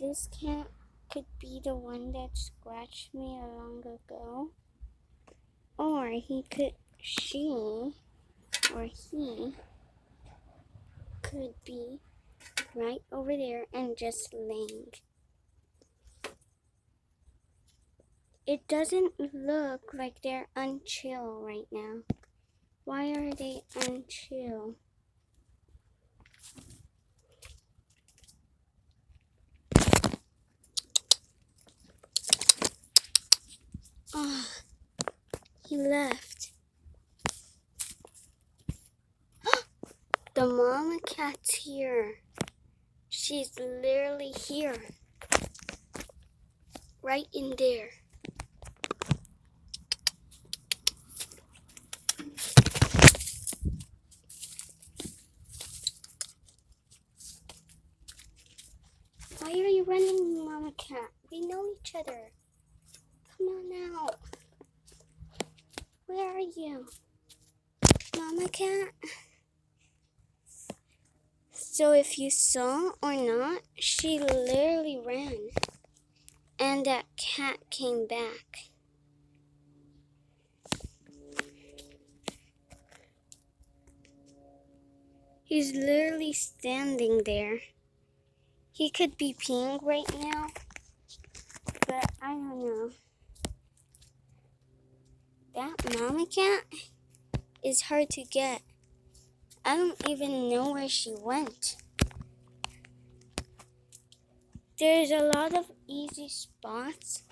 this cat could be the one that scratched me long ago. Or she or he could be right over there and just laying. It doesn't look like they're unchill right now. Why are they unchill? Oh, he left. The mama cat's here. She's literally here. Right in there. Why are you running, Mama Cat? We know each other. Come on out. Where are you? Mama Cat? So if you saw or not, she literally ran. And that cat came back. He's literally standing there. He could be peeing right now, but I don't know. That mama cat is hard to get. I don't even know where she went. There's a lot of easy spots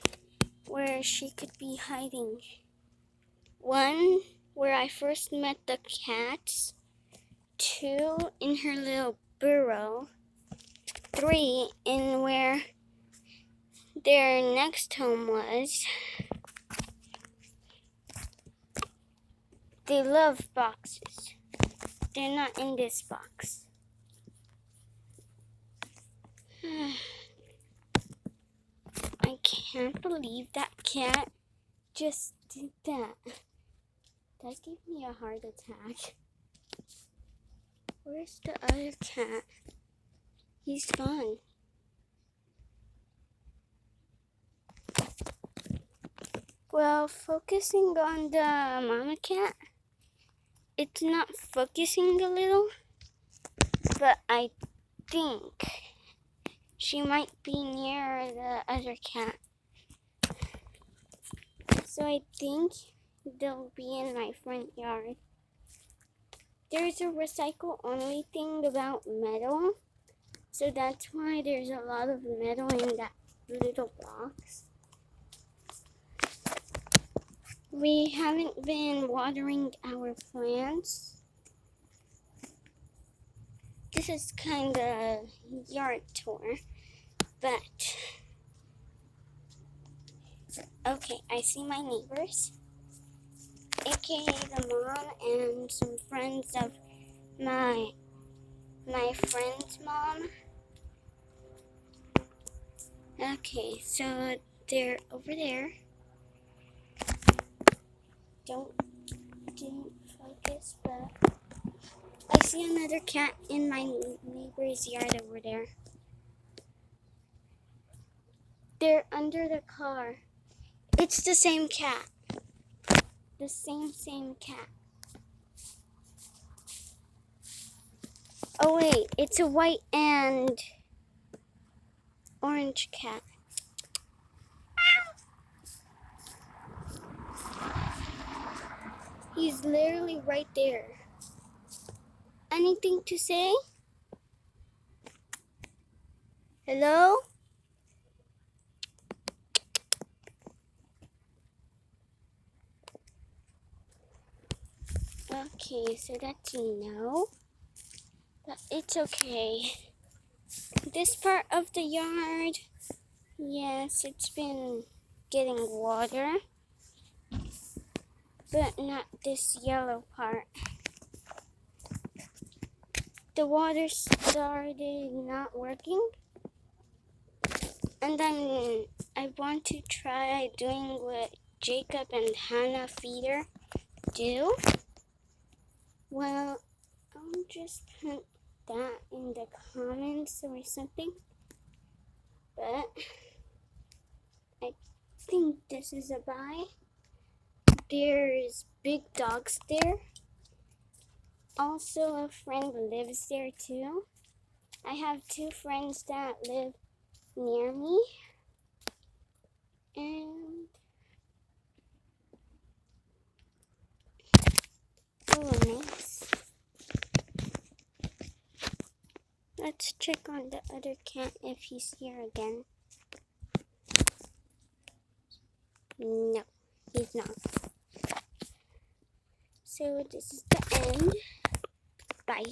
where she could be hiding. One, where I first met the cats. 2, in her little burrow. 3, in where their next home was. They love boxes. They're not in this box. I can't believe that cat just did that. That gave me a heart attack. Where's the other cat? He's gone. Well, focusing on the mama cat, it's not focusing a little, but I think she might be near the other cat. So I think they'll be in my front yard. There's a recycle only thing about metal, so that's why there's a lot of metal in that little box. We haven't been watering our plants. This is kind of yard tour, but okay, I see my neighbors, aka the mom and some friends of my friend's mom. Okay, so they're over there. Didn't focus, but I see another cat in my neighbor's yard over there. They're under the car. It's the same cat. The same cat. Oh wait, it's a white and orange cat. He's literally right there. Anything to say? Hello? Okay, so that's a no. But it's okay. This part of the yard, yes, it's been getting water. But not this yellow part. The water started not working. And then I want to try doing what Jacob and Hannah Feeder do. Well, I'll just put that in the comments or something. but I think this is a bye. There's big dogs there. Also, a friend lives there too. I have two friends that live near me. And oh, nice. Let's check on the other cat if he's here again. No, he's not. So this is the end. Bye.